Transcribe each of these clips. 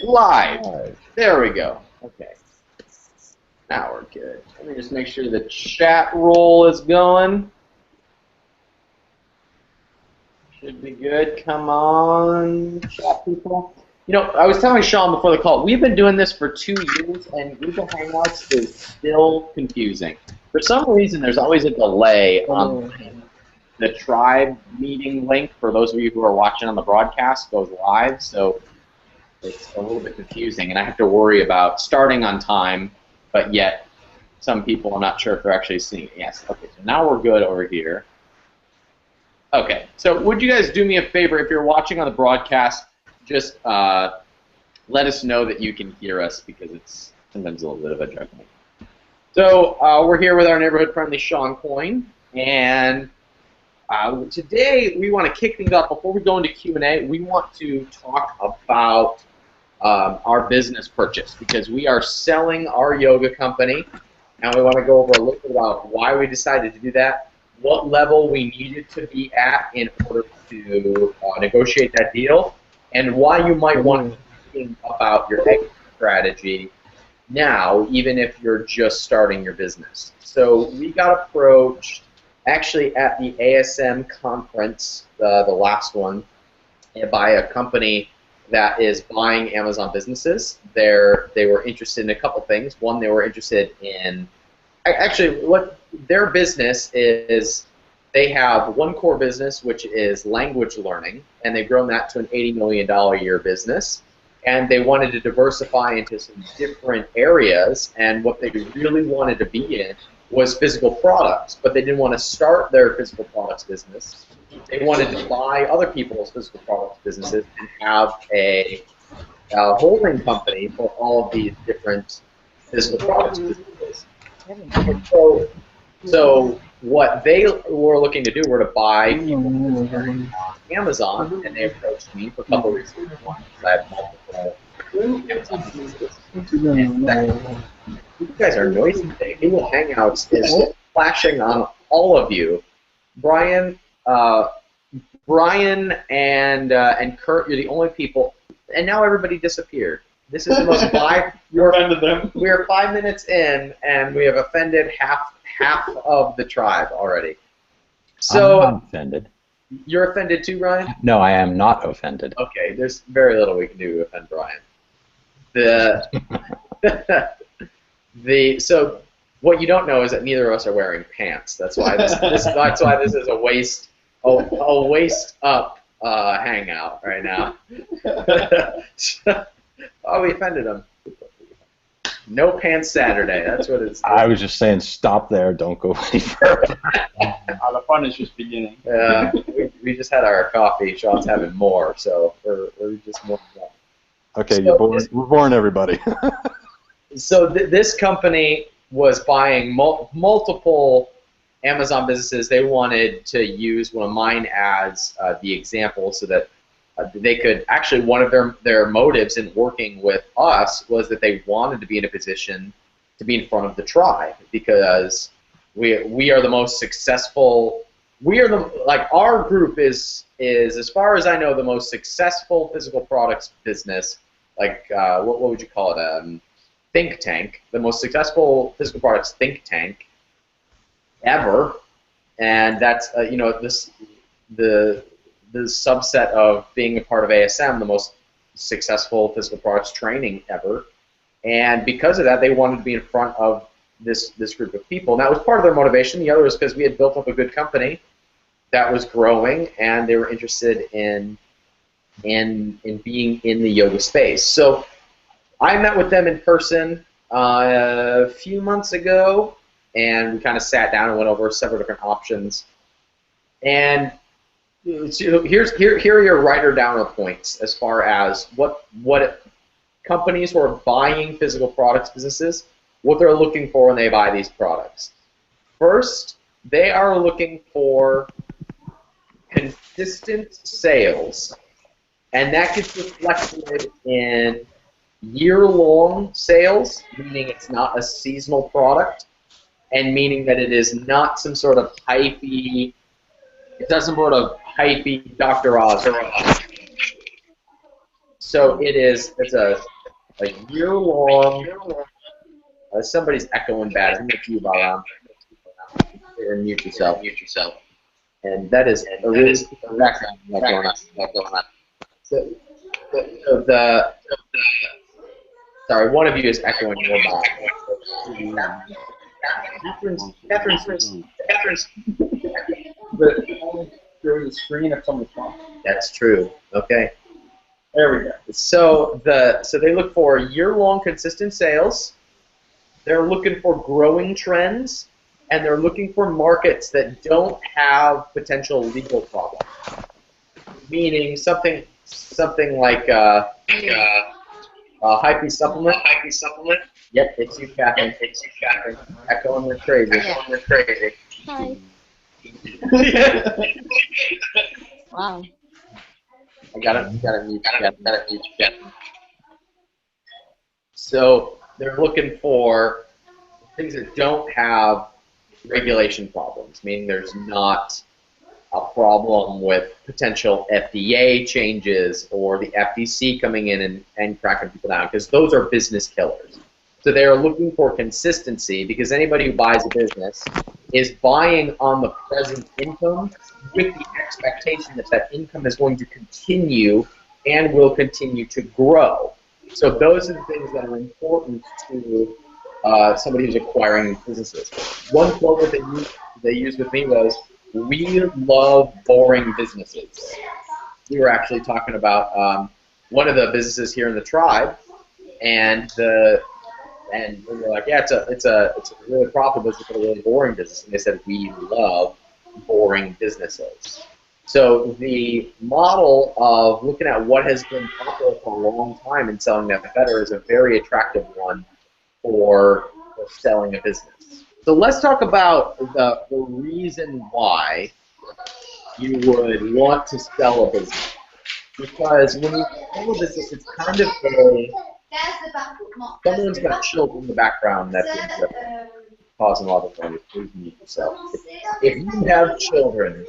Live. There we go. Okay. Now we're good. Let me just make sure the chat roll is going. Should be good. Come on, chat people. You know, I was telling Sean before the call, we've been doing this for 2 years, and Google Hangouts is still confusing. For some reason, there's always a delay on the tribe meeting link. For those of you who are watching on the broadcast, goes live, so it's a little bit confusing, and I have to worry about starting on time, but yet some people, I'm not sure if they're actually seeing it. Yes, okay, so now we're good over here. Okay, so would you guys do me a favor, if you're watching on the broadcast, just let us know that you can hear us, because it's sometimes a little bit of a juggling. So we're here with our neighborhood-friendly Sean Coyne, and today we want to kick things off. Before we go into Q&A, we want to talk about our business purchase, because we are selling our yoga company, and we want to go over a little bit about why we decided to do that, what level we needed to be at in order to negotiate that deal, and why you might want to think about your exit strategy now, even if you're just starting your business. So we got approached actually at the ASM conference, the last one, by a company that is buying Amazon businesses. They were interested in a couple things. One, they were interested in, actually, what their business is, they have one core business, which is language learning, and they've grown that to an $80 million a year business. And they wanted to diversify into some different areas, and what they really wanted to be in was physical products, but they didn't want to start their physical products business. They wanted to buy other people's physical products businesses and have a holding company for all of these different physical products businesses. And so what they were looking to do were to buy people on Amazon, and they approached me for a couple of reasons. One, because I have multiple Amazon businesses. And second, you guys are noisy today. Google Hangouts is flashing on all of you. Brian and Kurt, you're the only people, and now everybody disappeared. This is the most we're 5 minutes in, and we have offended half of the tribe already. So I'm not offended. You're offended too, Brian? No, I am not offended. Okay, there's very little we can do to offend Brian. So what you don't know is that neither of us are wearing pants. That's why this is a waist up hangout right now. Oh, we offended him. No pants Saturday. That's what it's. I was just saying, stop there. Don't go any further. The fun is just beginning. Yeah, we just had our coffee. Sean's having more, so we're just more. Okay, so we're boring everybody. So this company was buying multiple Amazon businesses. They wanted to use one of mine as the example, so that they could actually, one of their motives in working with us was that they wanted to be in a position to be in front of the tribe, because we are the most successful. Our group is as far as I know the most successful physical products business. What would you call it? Think tank, the most successful physical products think tank ever, and that's the subset of being a part of ASM, the most successful physical products training ever. And because of that, they wanted to be in front of this group of people. And that was part of their motivation. The other was because we had built up a good company that was growing, and they were interested in being in the yoga space. So I met with them in person a few months ago, and we kind of sat down and went over several different options. And so here are your writer downer points as far as what companies who are buying physical products businesses, what they're looking for when they buy these products. First, they are looking for consistent sales, and that gets reflected in year-long sales, meaning it's not a seasonal product, and meaning that it is not some sort of hypey, Dr. Oz. So it's a year-long. Somebody's echoing bad. I'm going to you, Baram. Mute yourself. And that is a really background going on. So sorry, one of you is echoing more back. Catherine's Through the screen if someone's talking. That's true. Okay. There we go. So they look for year-long consistent sales. They're looking for growing trends, and they're looking for markets that don't have potential legal problems. Meaning something like hype supplement. Yep, it's you, Catherine. Echoing with crazy. Hi. Wow. I gotta mute Catherine. So they're looking for things that don't have regulation problems, meaning there's not a problem with potential FDA changes or the FTC coming in and cracking people down, because those are business killers. So they are looking for consistency, because anybody who buys a business is buying on the present income with the expectation that that income is going to continue and will continue to grow. So those are the things that are important to somebody who's acquiring businesses. One quote that they used with me was, "We love boring businesses." We were actually talking about one of the businesses here in the tribe, and we were like, "Yeah, it's a really profitable business, but a really boring business." And they said, "We love boring businesses." So the model of looking at what has been popular for a long time and selling that better is a very attractive one for selling a business. So let's talk about the reason why you would want to sell a business. Because when you sell a business, it's kind of someone's got children in the background that's causing a lot of noise. Please mute yourself. If you have children,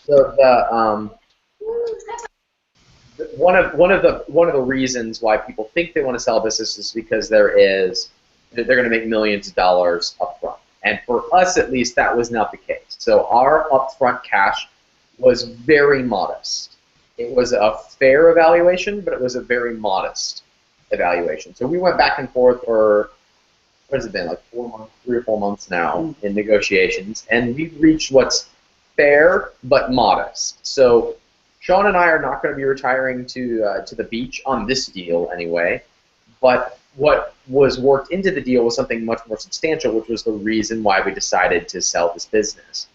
so one of the reasons why people think they want to sell a business is because they're going to make millions of dollars up front. And for us, at least, that was not the case. So our upfront cash was very modest. It was a fair evaluation, but it was a very modest evaluation. So we went back and forth for, what has it been, like 4 months, 3 or 4 months now in negotiations, and we've reached what's fair but modest. So Sean and I are not going to be retiring to the beach on this deal anyway, but what was worked into the deal was something much more substantial, which was the reason why we decided to sell this business.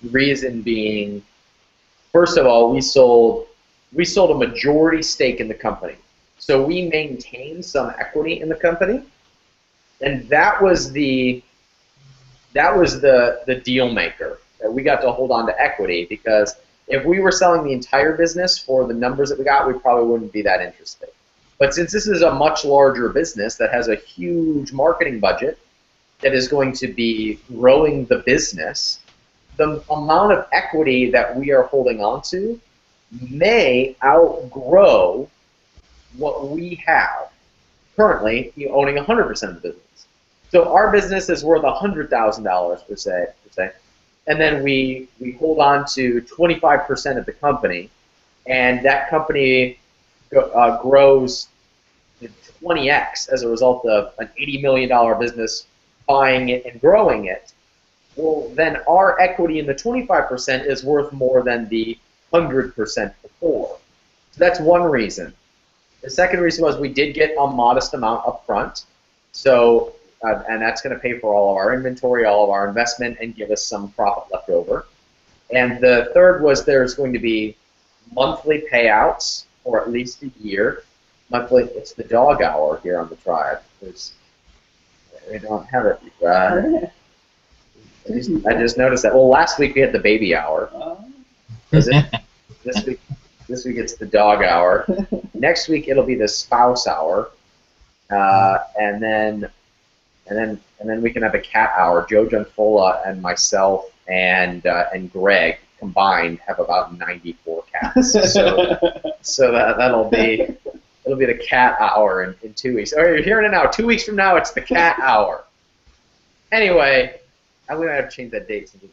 The reason being, first of all, we sold a majority stake in the company. So we maintained some equity in the company, and that was the deal maker. That we got to hold on to equity, because if we were selling the entire business for the numbers that we got, we probably wouldn't be that interested. But since this is a much larger business that has a huge marketing budget that is going to be growing the business, the amount of equity that we are holding on to may outgrow what we have currently, owning 100% of the business. So our business is worth $100,000 per se, and then we hold on to 25% of the company, and that company grows 20x as a result of an $80 million business buying it and growing it. Well, then our equity in the 25% is worth more than the 100% before. So that's one reason. The second reason was we did get a modest amount up front. So, and that's going to pay for all of our inventory, all of our investment, and give us some profit left over. And the third was there's going to be monthly payouts for at least a year. Monthly, it's the dog hour here on the tribe. We don't have it. I just noticed that. Well, last week we had the baby hour. This week it's the dog hour. Next week it'll be the spouse hour, and then we can have a cat hour. Joe Gianfola and myself and Greg combined have about 94 cats. So it'll be the cat hour in 2 weeks. Oh, you're hearing it now. 2 weeks from now, it's the cat hour. Anyway, I'm gonna have to change that date since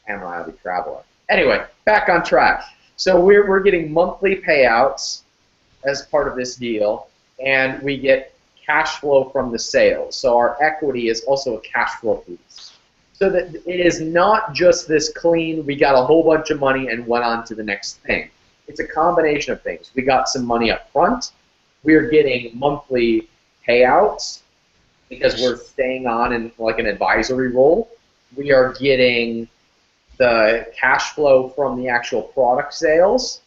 Pam and I will be traveling. Anyway, back on track. So we're getting monthly payouts as part of this deal, and we get cash flow from the sales. So our equity is also a cash flow piece. So that it is not just this clean, we got a whole bunch of money and went on to the next thing. It's a combination of things. We got some money up front. We're getting monthly payouts because we're staying on in like an advisory role. We are getting the cash flow from the actual product sales,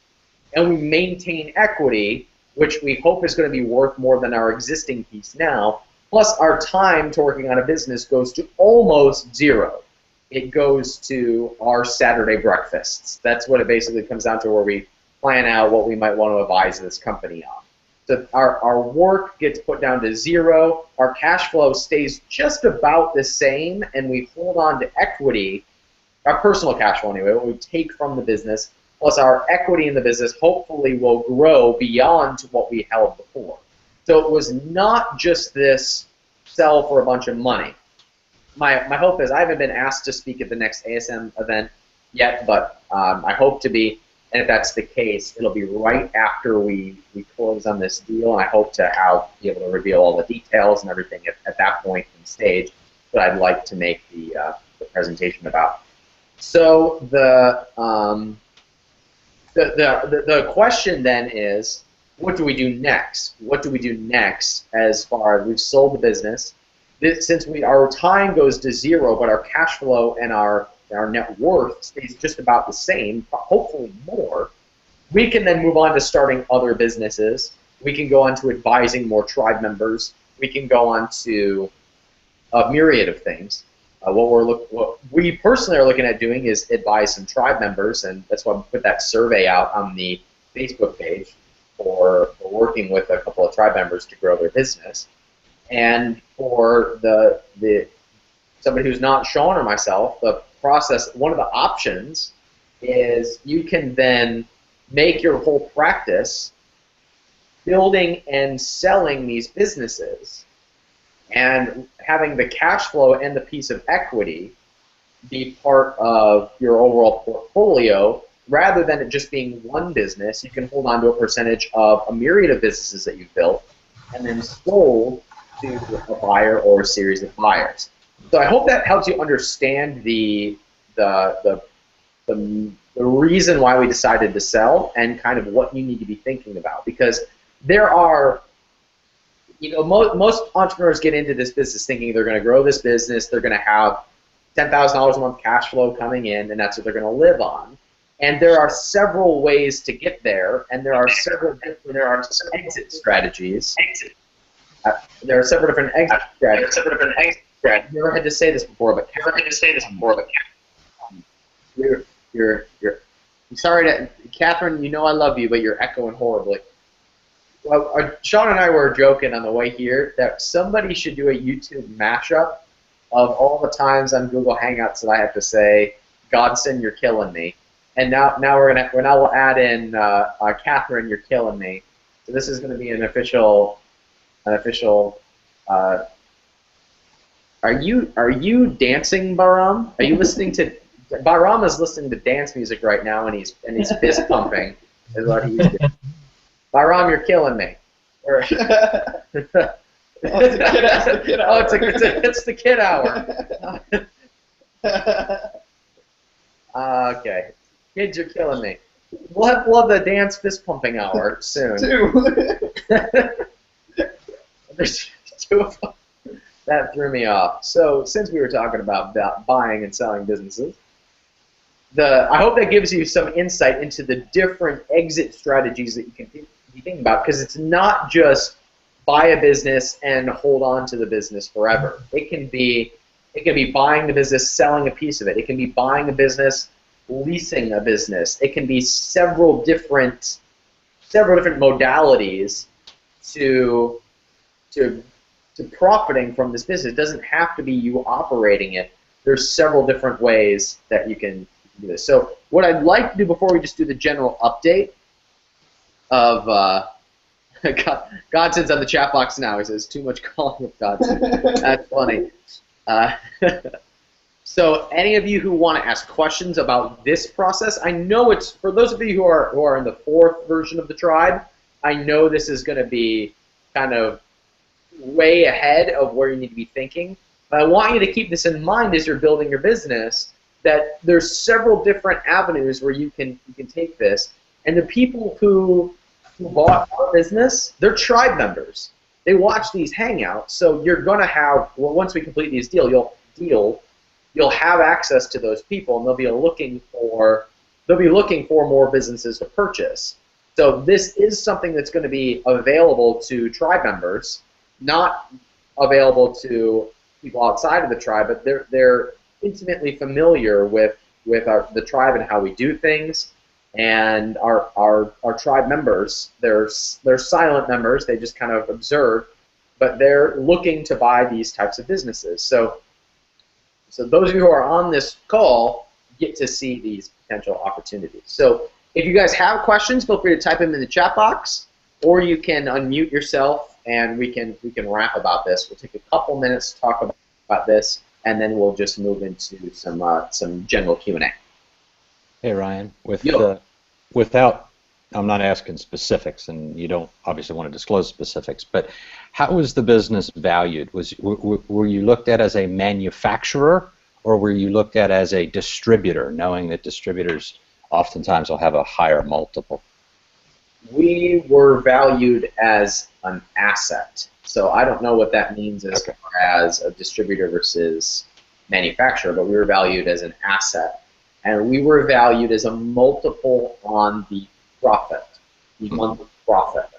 and we maintain equity, which we hope is going to be worth more than our existing piece now. Plus, our time to working on a business goes to almost zero. It goes to our Saturday breakfasts. That's what it basically comes down to, where we plan out what we might want to advise this company on. So our work gets put down to zero. Our cash flow stays just about the same, and we hold on to equity, our personal cash flow anyway, what we take from the business, plus our equity in the business hopefully will grow beyond what we held before. So it was not just this sell for a bunch of money. My hope is, I haven't been asked to speak at the next ASM event yet, but I hope to be, and if that's the case, it'll be right after we close on this deal, and I hope to be able to reveal all the details and everything at that point in stage that I'd like to make the presentation about. So the question then is, what do we do next? What do we do next as far as we've sold the business? Since our time goes to zero, but our cash flow and our net worth stays just about the same, hopefully more, we can then move on to starting other businesses. We can go on to advising more tribe members. We can go on to a myriad of things. What we personally are looking at doing is advise some tribe members, and that's why we put that survey out on the Facebook page for working with a couple of tribe members to grow their business. And for somebody who's not Sean or myself, the process, one of the options is you can then make your whole practice building and selling these businesses, and having the cash flow and the piece of equity be part of your overall portfolio, rather than it just being one business. You can hold on to a percentage of a myriad of businesses that you've built and then sold to a buyer or a series of buyers. So I hope that helps you understand the reason why we decided to sell, and kind of what you need to be thinking about, because there are, most entrepreneurs get into this business thinking they're going to grow this business, they're going to have $10,000 a month cash flow coming in, and that's what they're going to live on. And there are several ways to get there, and there are exit strategies. There are several different exit strategies. I've never had to say this before, but I'm sorry, Catherine. I love you, but you're echoing horribly. Well, Sean and I were joking on the way here that somebody should do a YouTube mashup of all the times on Google Hangouts that I have to say, "Godson, you're killing me," and now we'll add in Catherine, you're killing me. So this is going to be an official. Are you dancing, Bahram? Are you listening to? Bahram is listening to dance music right now, and he's fist pumping. Is what he's doing. Bahram, you're killing me. It's the kid hour. Okay, kids, you're killing me. We'll have the dance fist pumping hour soon. There's two of them. That threw me off. So since we were talking about buying and selling businesses, I hope that gives you some insight into the different exit strategies that you can be thinking about, because it's not just buy a business and hold on to the business forever. It can be buying the business, selling a piece of it. It can be buying a business, leasing a business. It can be several different modalities to profiting from this business. It doesn't have to be you operating it. There's several different ways that you can do this. So what I'd like to do before we just do the general update of Godson's on the chat box now. He says, too much calling of Godson. That's funny. So any of you who want to ask questions about this process, I know it's, for those of you who are in the 4th version of the tribe, I know this is going to be kind of way ahead of where you need to be thinking. But I want you to keep this in mind as you're building your business, that there's several different avenues where you can take this. And the people who bought our business, they're tribe members. They watch these Hangouts, so you're going to have, well, once we complete these deals, you'll have access to those people, and they'll be looking for more businesses to purchase. So this is something that's going to be available to tribe members, not available to people outside of the tribe, but they're intimately familiar with the tribe and how we do things. And our tribe members, they're silent members. They just kind of observe, but they're looking to buy these types of businesses. So those of you who are on this call get to see these potential opportunities. So if you guys have questions, feel free to type them in the chat box, or you can unmute yourself, and we can rap about this. We'll take a couple minutes to talk about this, and then we'll just move into some general Q&A. Hey, Ryan, Yo. I'm not asking specifics, and you don't obviously want to disclose specifics, but how was the business valued? Were you looked at as a manufacturer, or were you looked at as a distributor, knowing that distributors oftentimes will have a higher multiple? We were valued as an asset. So I don't know what that means as far as a distributor versus manufacturer, but we were valued as an asset. And we were valued as a multiple on the profit, the monthly profit.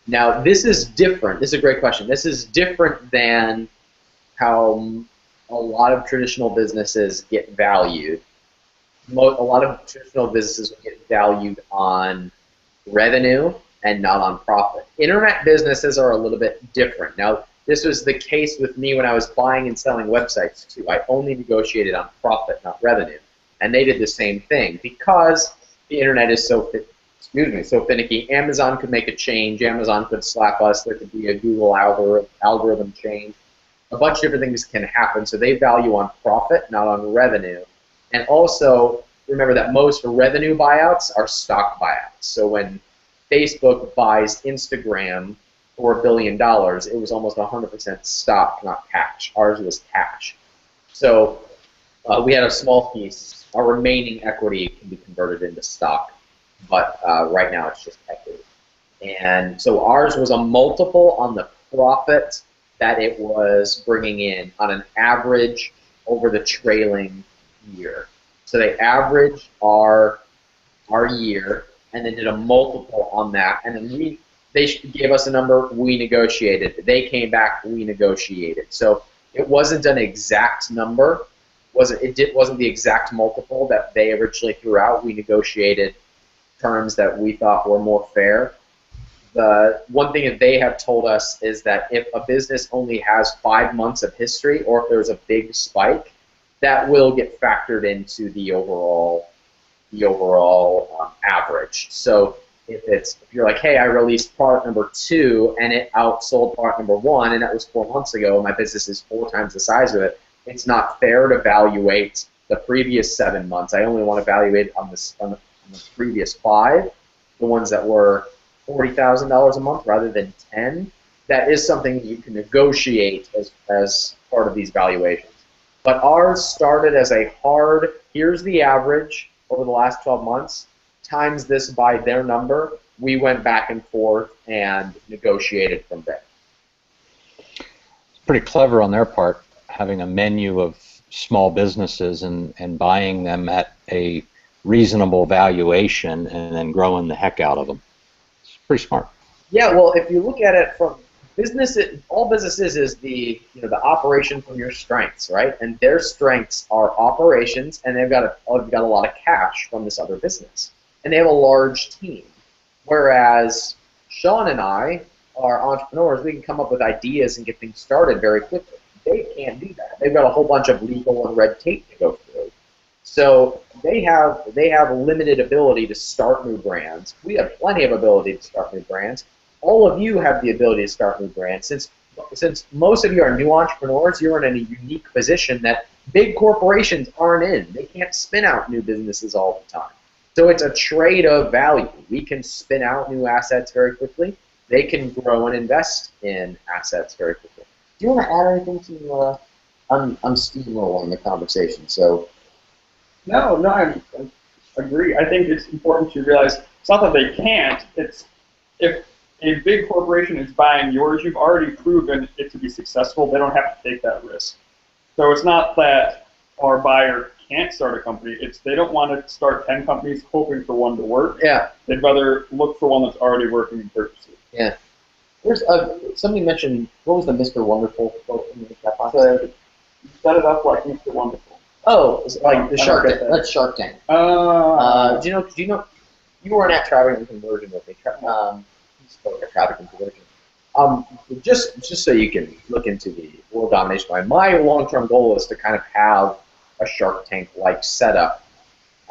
Now, this is different. This is a great question. This is different than how a lot of traditional businesses get valued. A lot of traditional businesses get valued on revenue and not on profit. Internet businesses are a little bit different. Now, this was the case with me when I was buying and selling websites too. I only negotiated on profit, not revenue. And they did the same thing because the internet is so finicky. Amazon could make a change. Amazon could slap us. There could be a Google algorithm change. A bunch of different things can happen. So they value on profit, not on revenue. And also, remember that most revenue buyouts are stock buyouts. So when Facebook buys Instagram for $1 billion, it was almost 100% stock, not cash. Ours was cash. So we had a small piece. Our remaining equity can be converted into stock, but right now it's just equity. And so ours was a multiple on the profit that it was bringing in on an average over the trailing year. So they averaged our year and then did a multiple on that, and then they gave us a number, we negotiated. They came back, we negotiated. So it wasn't an exact number. It wasn't the exact multiple that they originally threw out. We negotiated terms that we thought were more fair. The one thing that they have told us is that if a business only has 5 months of history, or if there's a big spike, that will get factored into the overall average. So if you're like, hey, I released product number 2 and it outsold product number 1, and that was 4 months ago, and my business is 4 times the size of it, it's not fair to evaluate the previous 7 months. I only want to evaluate on the previous 5, the ones that were $40,000 a month rather than 10. That is something you can negotiate as part of these valuations. But ours started as a hard, here's the average over the last 12 months, times this by their number. We went back and forth and negotiated from there. It's pretty clever on their part, having a menu of small businesses and buying them at a reasonable valuation and then growing the heck out of them. It's pretty smart. Yeah, well, if you look at it from business, all businesses is the operation from your strengths, right? And their strengths are operations, and they've got a lot of cash from this other business, and they have a large team. Whereas Sean and I are entrepreneurs, we can come up with ideas and get things started very quickly. They can't do that. They've got a whole bunch of legal and red tape to go through. So they have limited ability to start new brands. We have plenty of ability to start new brands. All of you have the ability to start new brands. Since most of you are new entrepreneurs, you're in a unique position that big corporations aren't in. They can't spin out new businesses all the time. So it's a trade of value. We can spin out new assets very quickly. They can grow and invest in assets very quickly. Do you want to add anything to? I'm steamrolling the conversation, so. No, I agree. I think it's important to realize it's not that they can't. It's if a big corporation is buying yours, you've already proven it to be successful. They don't have to take that risk. So it's not that our buyer can't start a company. It's they don't want to start 10 companies hoping for one to work. Yeah. They'd rather look for one that's already working and purchase it. Yeah. There's somebody mentioned, what was the Mr. Wonderful quote in the chat box? You set it up like Mr. Wonderful. Oh, it's like the Shark Tank. That's Shark Tank. Do you know? You weren't at Traffic and Conversion with me. You spoke at Traffic and Conversion. Just so you can look into the world domination mind. My long-term goal is to kind of have a Shark Tank-like setup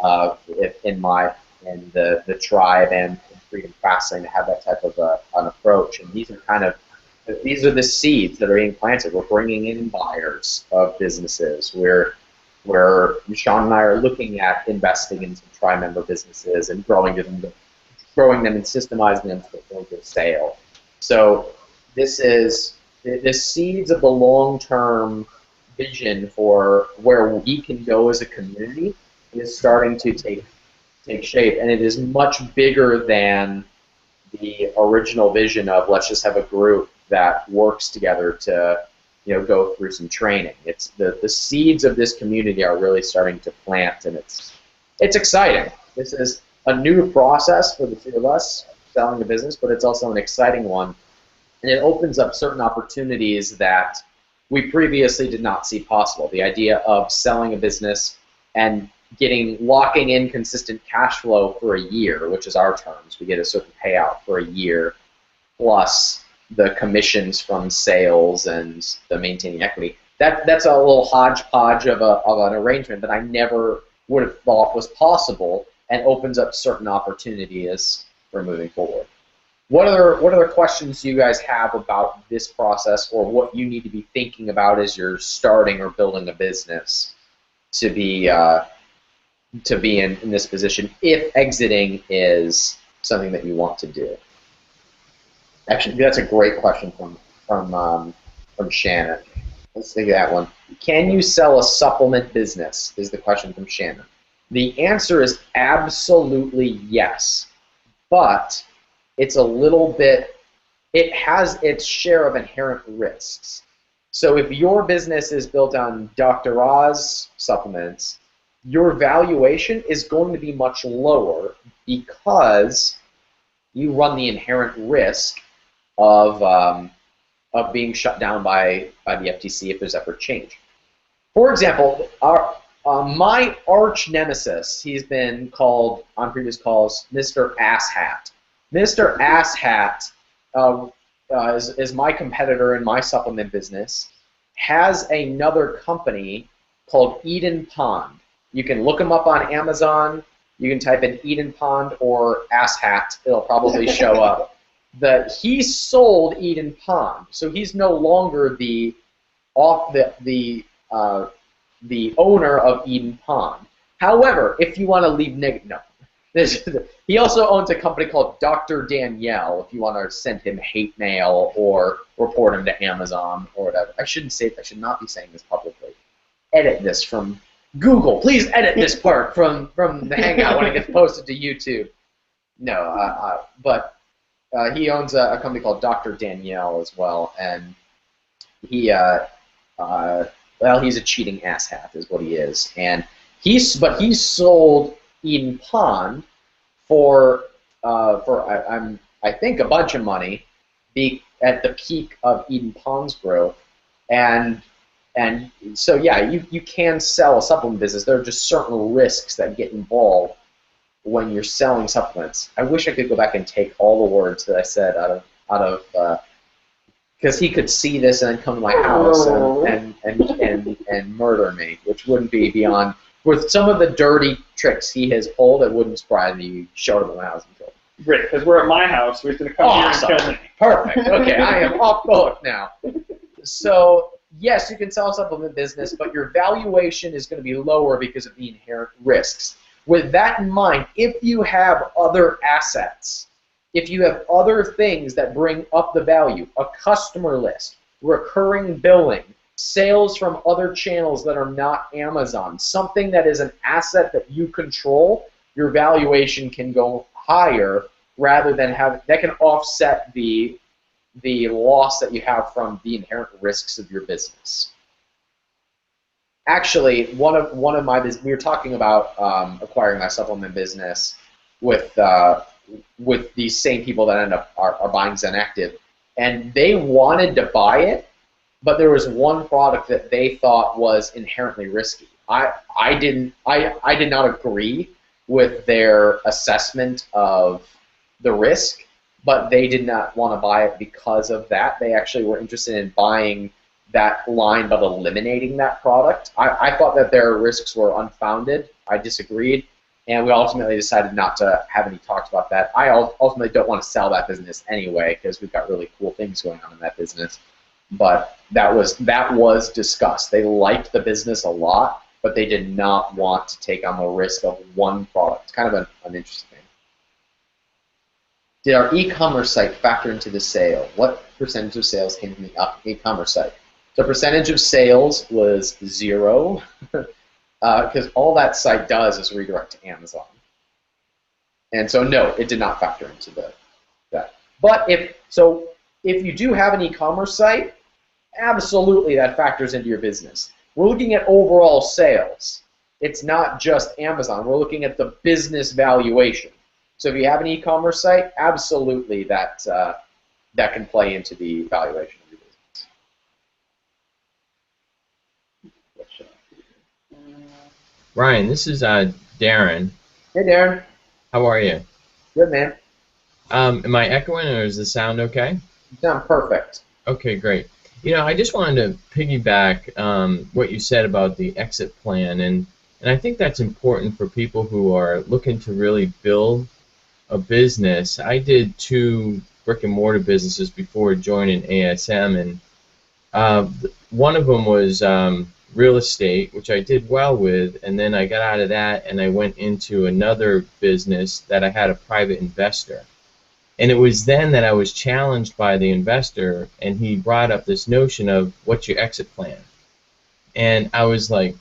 in the tribe and Freedom Fasting to have that type of an approach. And these are the seeds that are being planted. We're bringing in buyers of businesses. Where Sean and I are looking at investing in some tri-member businesses and growing them and systemizing them to the point of sale. So this is the seeds of the long-term vision for where we can go as a community is starting to take shape, and it is much bigger than the original vision of let's just have a group that works together to go through some training. It's the seeds of this community are really starting to plant, and it's exciting. This is a new process for the two of us selling the business, but it's also an exciting one, and it opens up certain opportunities that we previously did not see possible. The idea of selling a business and locking in consistent cash flow for a year, which is our terms. We get a certain payout for a year, plus the commissions from sales and the maintaining equity. That's a little hodgepodge of an arrangement that I never would have thought was possible, and opens up certain opportunities for moving forward. What other questions do you guys have about this process, or what you need to be thinking about as you're starting or building a business to be in this position if exiting is something that you want to do? Actually, that's a great question from Shannon. Let's think of that one. Can you sell a supplement business? Is the question from Shannon. The answer is absolutely yes, but it's a little bit. It has its share of inherent risks. So if your business is built on Dr. Oz supplements, your valuation is going to be much lower because you run the inherent risk of being shut down by the FTC if there's ever change. For example, my arch nemesis, he's been called on previous calls Mr. Asshat. Mr. Asshat is my competitor in my supplement business, has another company called Eden Pond. You can look him up on Amazon. You can type in Eden Pond or Asshat. It'll probably show up. He sold Eden Pond, so he's no longer the owner of Eden Pond. However, if you want to leave he also owns a company called Dr. Danielle. If you want to send him hate mail or report him to Amazon or whatever, I should not be saying this publicly. Edit this from Google. Please edit this part from the Hangout when it gets posted to YouTube. No, but. He owns a company called Dr. Danielle as well, and he's a cheating asshat is what he is, and he sold Eden Pond for I think a bunch of money, at the peak of Eden Pond's growth, and so yeah, you can sell a supplement business. There are just certain risks that get involved when you're selling supplements. I wish I could go back and take all the words that I said out of because he could see this and then come to my house and murder me, which wouldn't be beyond with some of the dirty tricks he has pulled, it wouldn't surprise me you showed him when I was in trouble. Great, because we're at my house, so he's going to come here and kill me. Perfect. Okay, I am off the hook now. So, yes, you can sell a supplement business, but your valuation is going to be lower because of the inherent risks. With that in mind, if you have other assets, if you have other things that bring up the value, a customer list, recurring billing, sales from other channels that are not Amazon, something that is an asset that you control, your valuation can go higher rather than that can offset the loss that you have from the inherent risks of your business. Actually, one of my we were talking about acquiring my supplement business with these same people that end up are buying Zenactive, and they wanted to buy it, but there was one product that they thought was inherently risky. I did not agree with their assessment of the risk, but they did not want to buy it because of that. They actually were interested in buying that line but eliminating that product. I thought that their risks were unfounded. I disagreed, and we ultimately decided not to have any talks about that. I ultimately don't want to sell that business anyway because we've got really cool things going on in that business. But that was discussed. They liked the business a lot, but they did not want to take on the risk of one product. It's kind of an interesting thing. Did our e-commerce site factor into the sale? What percentage of sales came from the e-commerce site? So percentage of sales was 0, because all that site does is redirect to Amazon. And so no, it did not factor into that. But if you do have an e-commerce site, absolutely that factors into your business. We're looking at overall sales. It's not just Amazon. We're looking at the business valuation. So if you have an e-commerce site, absolutely that can play into the valuation of your business. Ryan, this is Darren. Hey, Darren. How are you? Good, man. Am I echoing, or is the sound okay? You sound perfect. Okay, great. You know, I just wanted to piggyback what you said about the exit plan, and I think that's important for people who are looking to really build a business. I did 2 brick-and-mortar businesses before joining ASM, and one of them was real estate, which I did well with, and then I got out of that and I went into another business that I had a private investor. And it was then that I was challenged by the investor, and he brought up this notion of what's your exit plan? And I was like,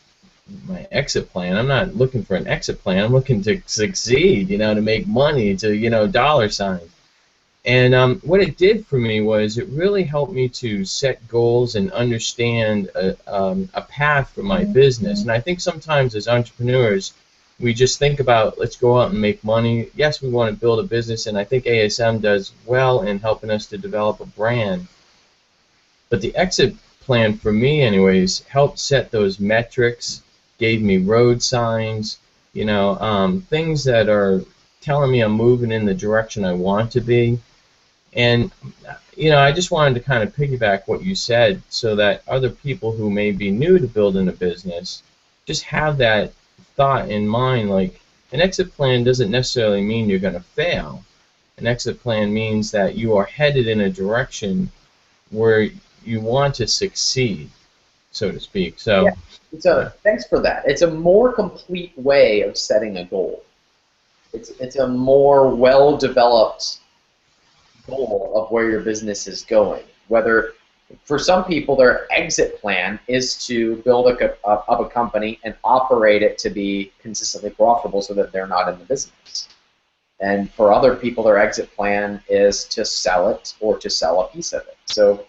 my exit plan? I'm not looking for an exit plan. I'm looking to succeed, to make money, to, dollar signs. And what it did for me was it really helped me to set goals and understand a path for my business. And I think sometimes as entrepreneurs, we just think about, let's go out and make money. Yes, we want to build a business, and I think ASM does well in helping us to develop a brand. But the exit plan, for me anyways, helped set those metrics, gave me road signs, things that are telling me I'm moving in the direction I want to be. And, I just wanted to kind of piggyback what you said so that other people who may be new to building a business just have that thought in mind, like an exit plan doesn't necessarily mean you're going to fail. An exit plan means that you are headed in a direction where you want to succeed, so to speak. So, yeah. Thanks for that. It's a more complete way of setting a goal. It's a more well-developed goal of where your business is going. Whether for some people their exit plan is to build up a company and operate it to be consistently profitable so that they're not in the business. And for other people their exit plan is to sell it or to sell a piece of it. So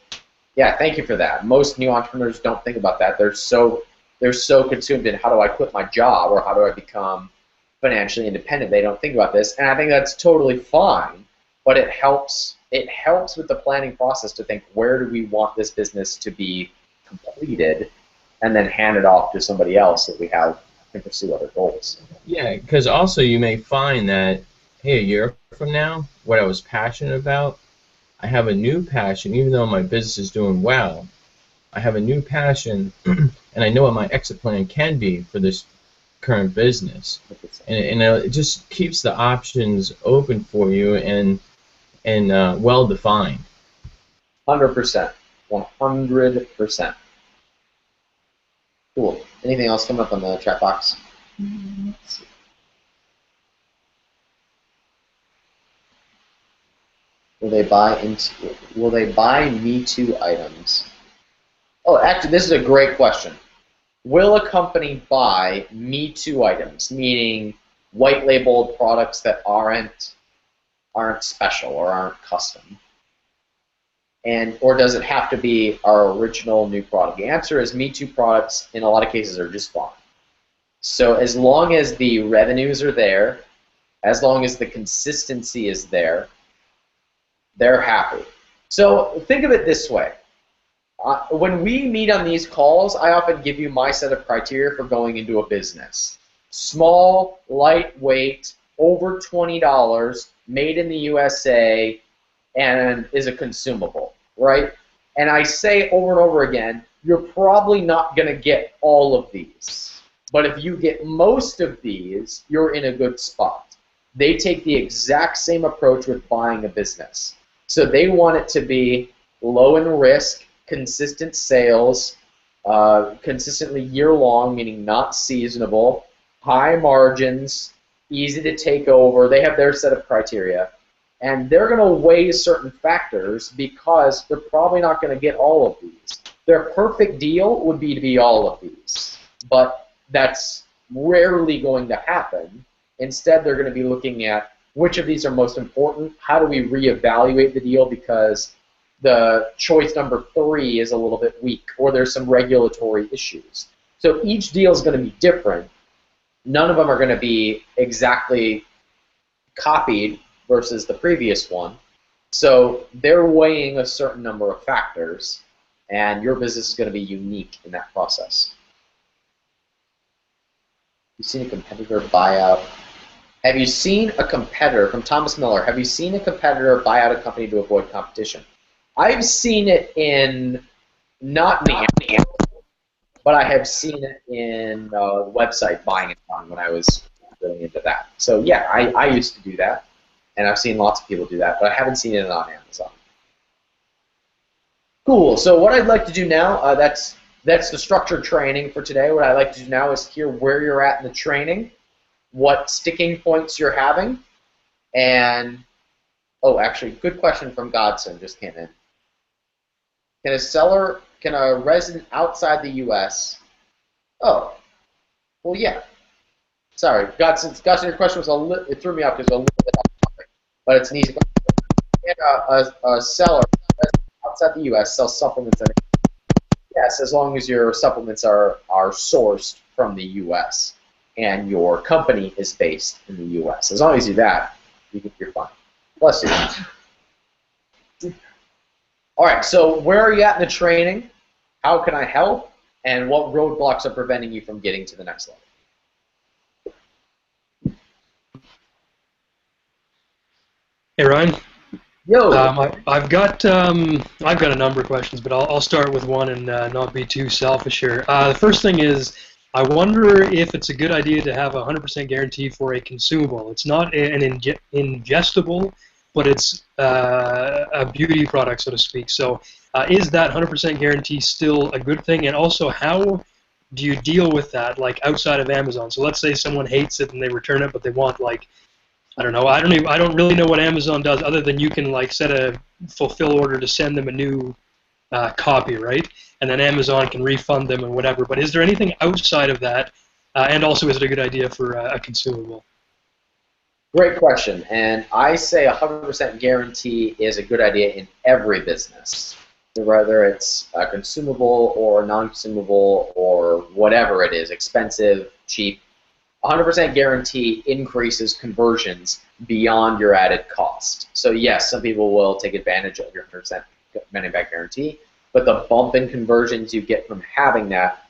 yeah, thank you for that. Most new entrepreneurs don't think about that. They're so consumed in how do I quit my job or how do I become financially independent. They don't think about this, and I think that's totally fine. But it helps with the planning process to think, where do we want this business to be completed, and then hand it off to somebody else if we can pursue other goals. Yeah, because also you may find that, hey, a year from now, what I was passionate about, I have a new passion, even though my business is doing well. I have a new passion, and I know what my exit plan can be for this current business, and it just keeps the options open for you and well defined. 100%. 100%. Cool. Anything else coming up on the chat box? Let's see. Will they buy Me Too items? Oh, actually, this is a great question. Will a company buy Me Too items, meaning white labeled products that aren't special or aren't custom? Or does it have to be our original new product? The answer is Me Too products in a lot of cases are just fine. So as long as the revenues are there, as long as the consistency is there, they're happy. So think of it this way. When we meet on these calls, I often give you my set of criteria for going into a business. Small, lightweight, over $20, made in the USA, and is a consumable, right? And I say over and over again, you're probably not going to get all of these. But if you get most of these, you're in a good spot. They take the exact same approach with buying a business. So they want it to be low in risk, consistent sales, consistently year-long, meaning not seasonable, high margins, easy to take over. They have their set of criteria. And they're going to weigh certain factors because they're probably not going to get all of these. Their perfect deal would be to be all of these. But that's rarely going to happen. Instead, they're going to be looking at which of these are most important, how do we reevaluate the deal because the choice number 3 is a little bit weak, or there's some regulatory issues. So each deal is going to be different. None of them are going to be exactly copied versus the previous one. So they're weighing a certain number of factors, and your business is going to be unique in that process. You've seen a competitor buy out. Have you seen a competitor, from Thomas Miller, have you seen a competitor buy out a company to avoid competition? I've seen it in, not me, but I have seen it in website buying it on when I was really into that. So yeah, I used to do that, and I've seen lots of people do that, but I haven't seen it on Amazon. Cool, so what I'd like to do now, that's the structured training for today. What I'd like to do now is hear where you're at in the training, what sticking points you're having, and, oh, actually, good question from Godson just came in. Can a resident outside the U.S., oh, well, yeah. Sorry, Godson, your question was it threw me off because it was a little bit off topic, but it's an easy question. Can a seller outside the U.S. sell supplements? Yes, as long as your supplements are sourced from the U.S. and your company is based in the U.S. As long as you do that, you're fine. Bless you. All right, so where are you at in the training? How can I help? And what roadblocks are preventing you from getting to the next level? Hey, Ryan. Yo. I've got a number of questions, but I'll start with one and not be too selfish here. The first thing is, I wonder if it's a good idea to have a 100% guarantee for a consumable. It's not an ingestible, but it's a beauty product, so to speak. So is that 100% guarantee still a good thing? And also, how do you deal with that, like outside of Amazon? So let's say someone hates it and they return it, but they want, like, I don't know. I don't really know what Amazon does other than you can, like, set a fulfill order to send them a new copy, right? And then Amazon can refund them and whatever. But is there anything outside of that? And also, is it a good idea for a consumable? Great question. And I say 100% guarantee is a good idea in every business, whether it's a consumable or non-consumable or whatever it is, expensive, cheap. 100% guarantee increases conversions beyond your added cost. So yes, some people will take advantage of your 100% money-back guarantee, but the bump in conversions you get from having that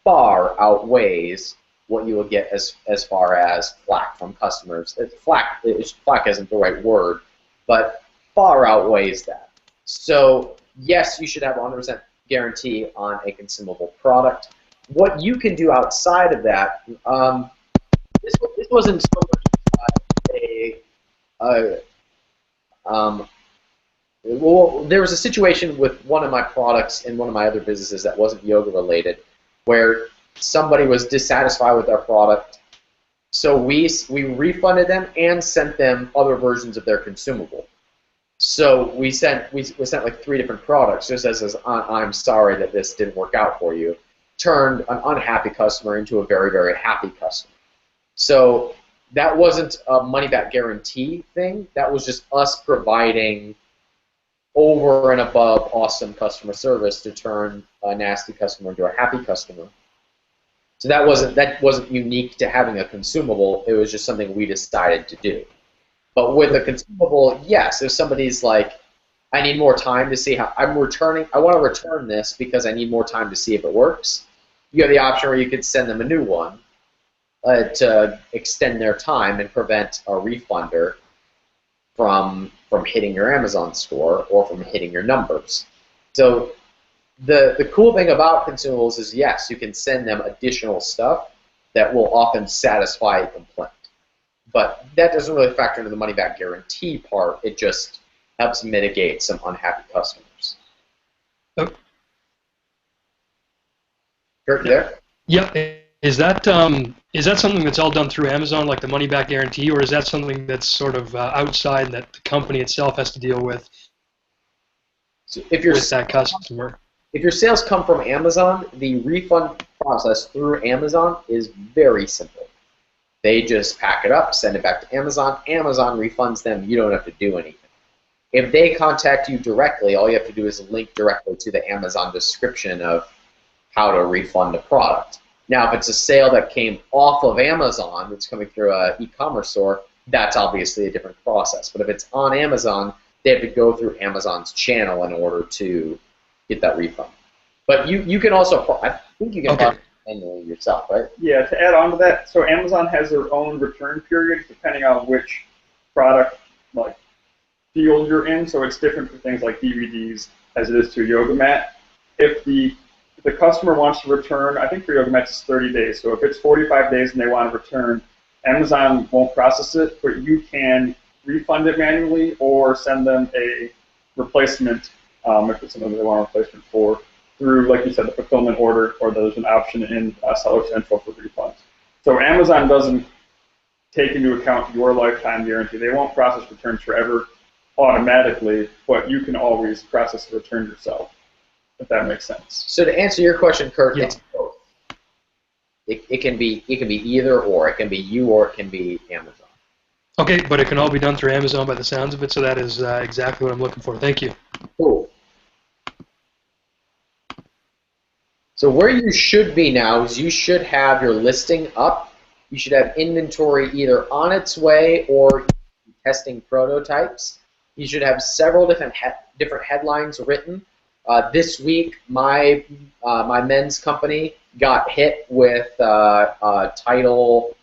far outweighs what you will get as far as flack from customers. Flack isn't the right word, but far outweighs that. So yes, you should have 100% guarantee on a consumable product. What you can do outside of that, this wasn't so much well, there was a situation with one of my products in one of my other businesses that wasn't yoga related, where somebody was dissatisfied with our product, so we refunded them and sent them other versions of their consumable. So we sent like 3 different products, just as I'm sorry that this didn't work out for you. Turned an unhappy customer into a very, very happy customer. So that wasn't a money-back guarantee thing. That was just us providing over and above awesome customer service to turn a nasty customer into a happy customer. So that wasn't unique to having a consumable. It was just something we decided to do. But with a consumable, yes, if somebody's like, I need more time to see how I'm returning, I want to return this because I need more time to see if it works, you have the option where you could send them a new one to extend their time and prevent a refunder from hitting your Amazon store or from hitting your numbers. So the cool thing about consumables is, yes, you can send them additional stuff that will often satisfy a complaint. But that doesn't really factor into the money-back guarantee part. It just helps mitigate some unhappy customers. Oh. Kurt, there? Yeah. Is that something that's all done through Amazon, like the money-back guarantee, or is that something that's sort of outside that the company itself has to deal with? So if you're with that customer. If your sales come from Amazon, the refund process through Amazon is very simple. They just pack it up, send it back to Amazon. Amazon refunds them. You don't have to do anything. If they contact you directly, all you have to do is link directly to the Amazon description of how to refund a product. Now, if it's a sale that came off of Amazon that's coming through an e-commerce store, that's obviously a different process. But if it's on Amazon, they have to go through Amazon's channel in order to get that refund. But you can also, I think you can process manually yourself, right? Yeah, to add on to that, so Amazon has their own return period depending on which product field you're in. So it's different for things like DVDs as it is to a yoga mat. If the customer wants to return, I think for yoga mats it's 30 days. So if it's 45 days and they want to return, Amazon won't process it, but you can refund it manually or send them a replacement if it's something they want a replacement for, through, like you said, the fulfillment order, or there's an option in Seller Central for refunds. So Amazon doesn't take into account your lifetime guarantee. They won't process returns forever automatically, but you can always process the return yourself, if that makes sense. So to answer your question, Kurt, it's both. It can be either or. It can be you or it can be Amazon. Okay, but it can all be done through Amazon by the sounds of it, so that is exactly what I'm looking for. Thank you. Cool. So where you should be now is you should have your listing up. You should have inventory either on its way or testing prototypes. You should have several different headlines written. This week, my men's company got hit with title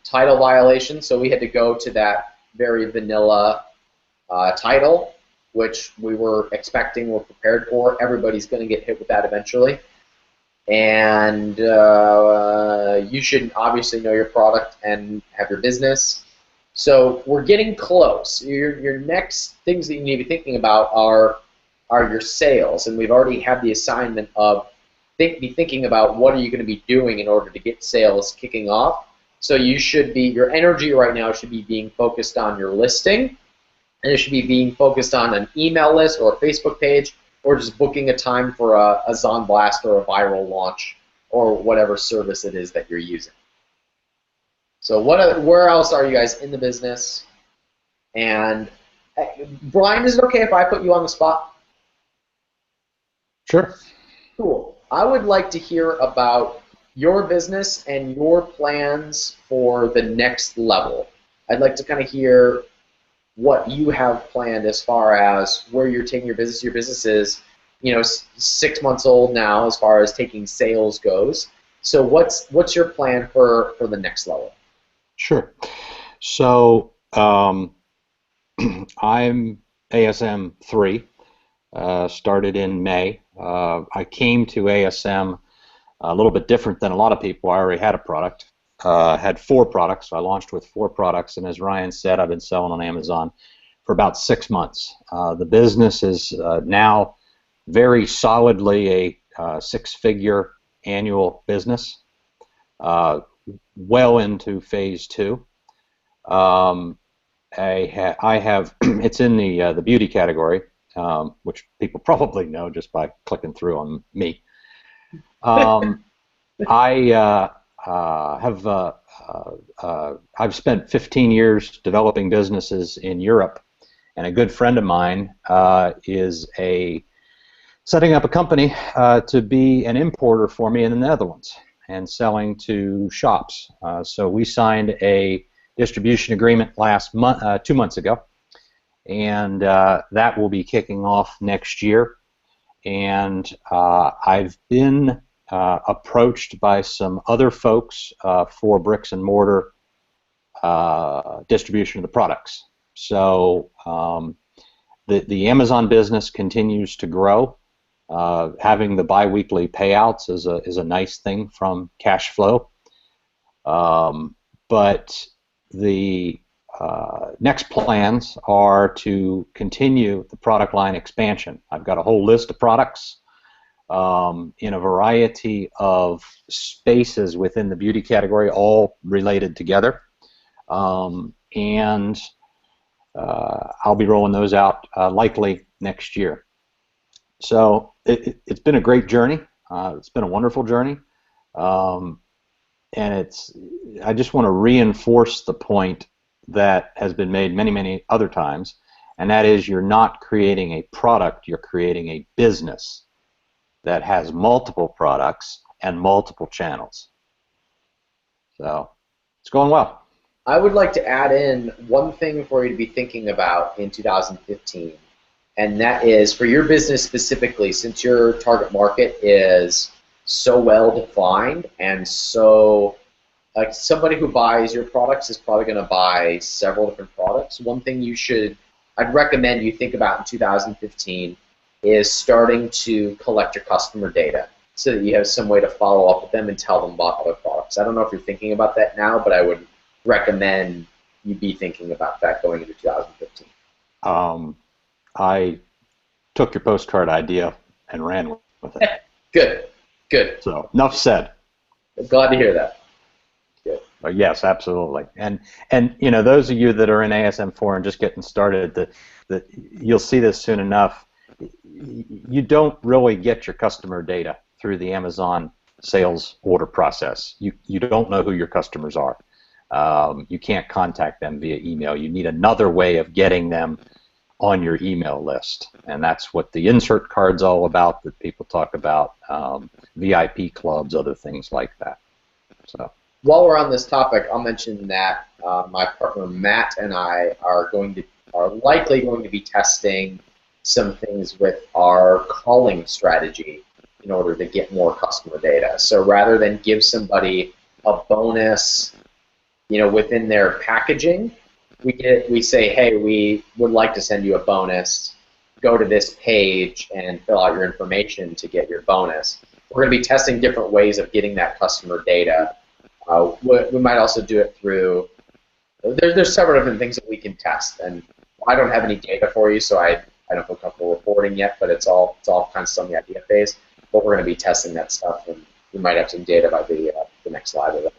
violation, so we had to go to that very vanilla title, which we were expecting, we're prepared for. Everybody's going to get hit with that eventually. And you should obviously know your product and have your business. So we're getting close. Your next things that you need to be thinking about are your sales, and we've already had the assignment of be thinking about what are you going to be doing in order to get sales kicking off. So you should be, your energy right now should be being focused on your listing, and it should be being focused on an email list or a Facebook page, or just booking a time for a Zon Blast or a viral launch or whatever service it is that you're using. So where else are you guys in the business? And Brian, is it okay if I put you on the spot? Sure. Cool. I would like to hear about your business and your plans for the next level. I'd like to kind of hear what you have planned as far as where you're taking your business. Your business is, 6 months old now as far as taking sales goes. So what's your plan for the next level? Sure. So I'm ASM 3, started in May. I came to ASM a little bit different than a lot of people. I already had a product. had 4 products. So I launched with 4 products, and as Ryan said, I've been selling on Amazon for about 6 months. The business is now very solidly a 6-figure annual business, well into phase 2. I have it's in the beauty category, which people probably know just by clicking through on me. I've spent 15 years developing businesses in Europe, and a good friend of mine is setting up a company to be an importer for me in the Netherlands and selling to shops. So we signed a distribution agreement last month, 2 months ago, and that will be kicking off next year. And I've been approached by some other folks for bricks and mortar distribution of the products. So the Amazon business continues to grow. Having the biweekly payouts is a nice thing from cash flow. But the next plans are to continue the product line expansion. I've got a whole list of products in a variety of spaces within the beauty category, all related together. And I'll be rolling those out likely next year. So it's been a great journey. It's been a wonderful journey. And I just want to reinforce the point that has been made many, many other times, and that is you're not creating a product, you're creating a business that has multiple products and multiple channels. So it's going well. I would like to add in one thing for you to be thinking about in 2015, and that is for your business specifically, since your target market is so well defined and so like somebody who buys your products is probably going to buy several different products. One thing I'd recommend you think about in 2015 is starting to collect your customer data so that you have some way to follow up with them and tell them about other products. I don't know if you're thinking about that now, but I would recommend you be thinking about that going into 2015. I took your postcard idea and ran with it. Good, good. So enough said. Glad to hear that. Good. Yes, absolutely. And you know, those of you that are in ASM4 and just getting started, you'll see this soon enough. You don't really get your customer data through the Amazon sales order process. You don't know who your customers are. You can't contact them via email. You need another way of getting them on your email list, and that's what the insert card's all about that people talk about, VIP clubs, other things like that. So while we're on this topic, I'll mention that my partner Matt and I are likely going to be testing some things with our calling strategy in order to get more customer data. So rather than give somebody a bonus, you know, within their packaging, we say, hey, we would like to send you a bonus. Go to this page and fill out your information to get your bonus. We're going to be testing different ways of getting that customer data. We might also do it through. There's several different things that we can test, and I don't have any data for you, so I don't feel comfortable reporting yet. But it's all kind of still in the idea phase. But we're going to be testing that stuff, and we might have some data by the next live event.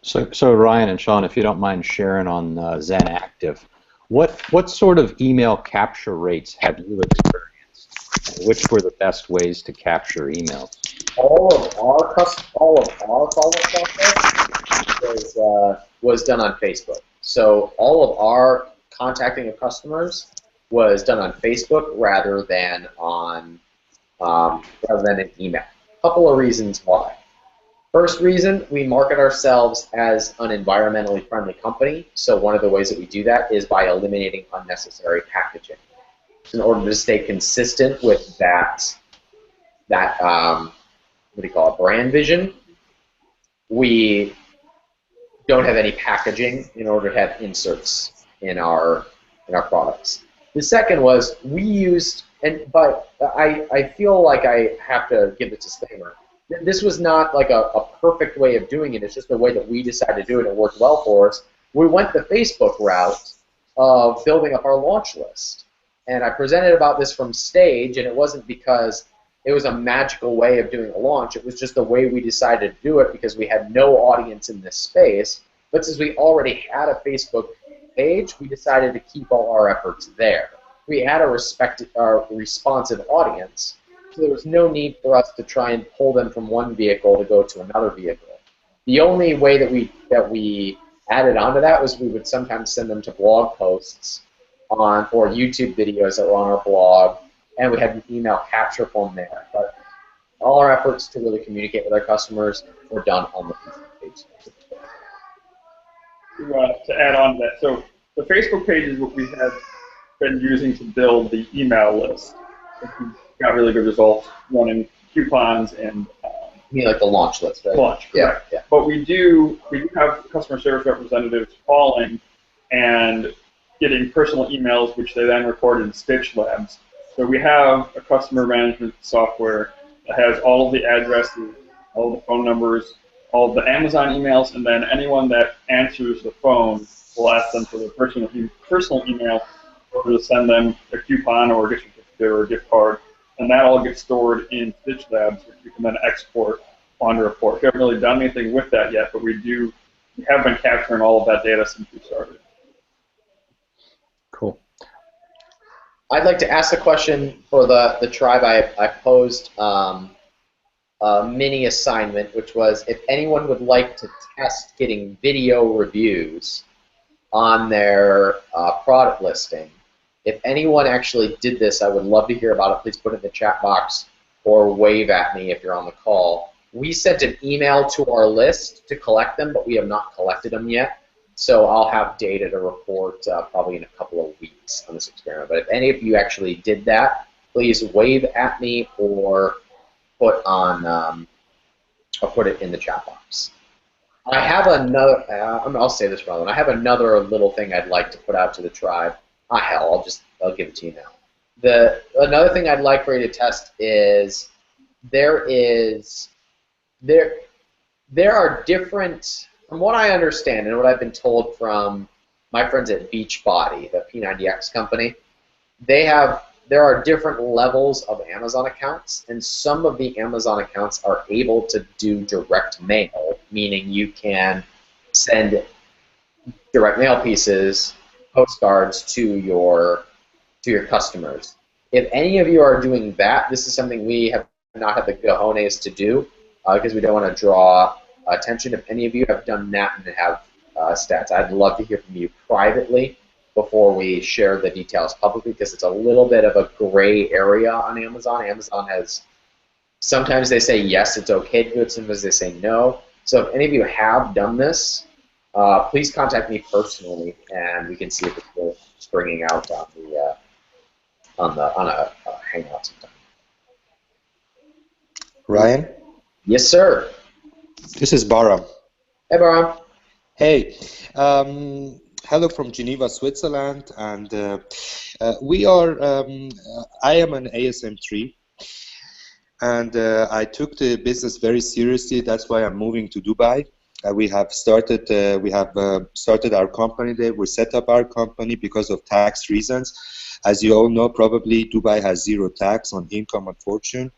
So Ryan and Sean, if you don't mind sharing on Zen Active, what sort of email capture rates have you experienced, and which were the best ways to capture emails? All of our follow-up process was done on Facebook. So all of our contacting of customers was done on Facebook rather than an email. A couple of reasons why. First reason, we market ourselves as an environmentally friendly company, so one of the ways that we do that is by eliminating unnecessary packaging. So in order to stay consistent with that what do you call it, brand vision, we don't have any packaging in order to have inserts in our products. The second was we used, but I feel like I have to give a disclaimer. this was not like a perfect way of doing it. It's just the way that we decided to do it. It worked well for us. We went the Facebook route of building up our launch list. And I presented about this from stage, and it wasn't because it was a magical way of doing a launch. It was just the way we decided to do it because we had no audience in this space. But since we already had a Facebook page, we decided to keep all our efforts there. We had a responsive audience, so there was no need for us to try and pull them from one vehicle to go to another vehicle. The only way that we added onto that was we would sometimes send them to blog posts or YouTube videos that were on our blog, and we had an email capture form there. But all our efforts to really communicate with our customers were done on the Facebook page. To add on to that, so the Facebook page is what we have been using to build the email list. We got really good results running coupons and You mean like the launch list, right? launch. Correct. Yeah. But we do have customer service representatives calling and getting personal emails, which they then record in Stitch Labs. So we have a customer management software that has all of the addresses, all the phone numbers, all of the Amazon emails, and then anyone that answers the phone will ask them for their personal email or to send them a coupon or a gift certificate or a gift card. And that all gets stored in Stitch Labs, which we can then export onto report. We haven't really done anything with that yet, but we have been capturing all of that data since we started. Cool. I'd like to ask a question for the tribe. I posed a mini assignment, which was if anyone would like to test getting video reviews on their product listing. If anyone actually did this, I would love to hear about it. Please put it in the chat box or wave at me if you're on the call. We sent an email to our list to collect them, but we have not collected them yet. So I'll have data to report probably in a couple of weeks on this experiment. But if any of you actually did that, please wave at me or put it in the chat box. I have another. I'll say this rather. I have another little thing I'd like to put out to the tribe. Hell, I'll give it to you now. Another thing I'd like for you to test is there are different, from what I understand and what I've been told from my friends at Beachbody, the P90X company, there are different levels of Amazon accounts, and some of the Amazon accounts are able to do direct mail, meaning you can send direct mail pieces, postcards to your customers. If any of you are doing that, this is something we have not had the cojones to do because we don't want to draw attention. If any of you have done that and have stats, I'd love to hear from you privately before we share the details publicly, because it's a little bit of a gray area on Amazon. Amazon has, sometimes they say yes, it's okay to do it, sometimes they say no. So if any of you have done this, please contact me personally, and we can see if it's worth springing out on a Hangout sometime. Ryan? Yes, sir. This is Baram. Hey, Baram. Hey. Hello from Geneva, Switzerland, and we are. I am an ASM3, and I took the business very seriously. That's why I'm moving to Dubai. We have started our company there. We set up our company because of tax reasons. As you all know, probably Dubai has zero tax on income and fortune.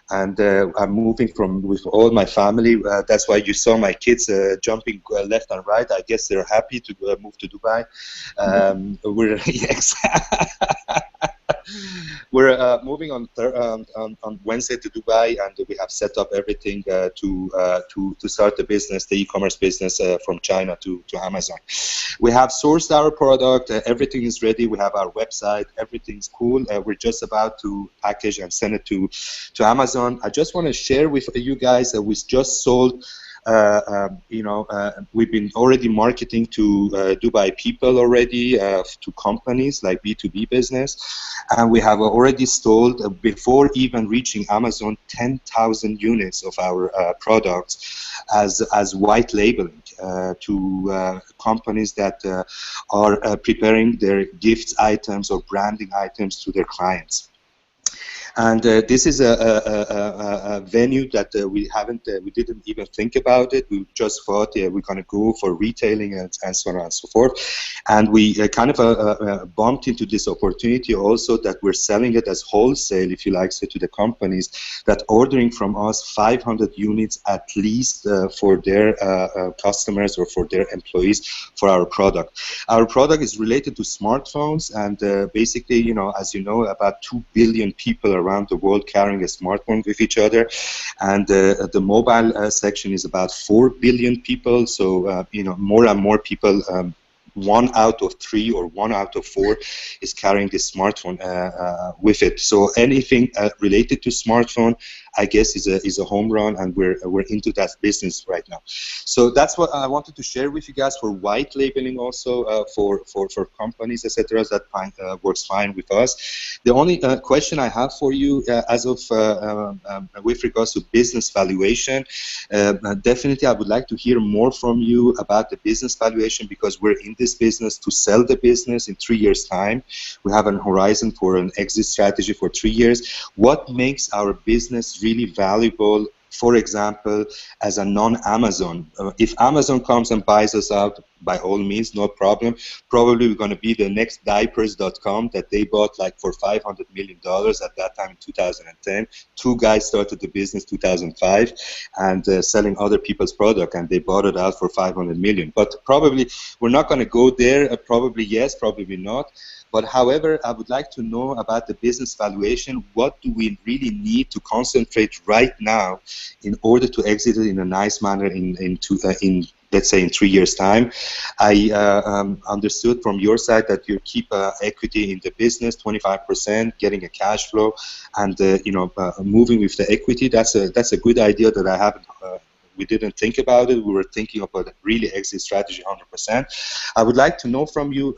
And I'm moving with all my family. That's why you saw my kids jumping left and right. I guess they're happy to move to Dubai. We're moving on Wednesday to Dubai, and we have set up everything to start the business, the e-commerce business from China to Amazon. We have sourced our product. Everything is ready. We have our website. Everything's cool. We're just about to package and send it to Amazon. I just want to share with you guys that we just sold. We've been already marketing to Dubai people already, to companies like B2B business, and we have already sold, before even reaching Amazon, 10,000 units of our products as white labeling to companies that are preparing their gifts items or branding items to their clients. And this is a venue that we didn't even think about it. We just thought we're going to go for retailing and so on and so forth. And we kind of bumped into this opportunity also that we're selling it as wholesale, if you like, so to the companies that ordering from us 500 units at least for their customers or for their employees for our product. Our product is related to smartphones, and basically, you know, as you know, about 2 billion people around the world carrying a smartphone with each other, and the mobile section is about 4 billion people. So you know, more and more people. 1 out of 3 or 1 out of 4 is carrying this smartphone with it. So anything related to smartphone, I guess, is a home run, and we're into that business right now. So that's what I wanted to share with you guys for white labeling, also for companies, etc. That works fine with us. The only question I have for you, as of with regards to business valuation, definitely I would like to hear more from you about the business valuation, because we're in this business to sell the business in 3 years' time. We have an horizon for an exit strategy for 3 years. What makes our business really valuable, for example, as a non-Amazon? If Amazon comes and buys us out, by all means, no problem. Probably we're going to be the next diapers.com that they bought like for $500 million at that time in 2010. 2 guys started the business 2005 and selling other people's product, and they bought it out for 500 million. But probably we're not going to go there. Probably yes, probably not. But however, I would like to know about the business valuation. What do we really need to concentrate right now in order to exit it in a nice manner in let's say in 3 years' time? I understood from your side that you keep equity in the business, 25%, getting a cash flow, and you know, moving with the equity. That's a good idea that I haven't. We didn't think about it. We were thinking about a really exit strategy 100%. I would like to know from you,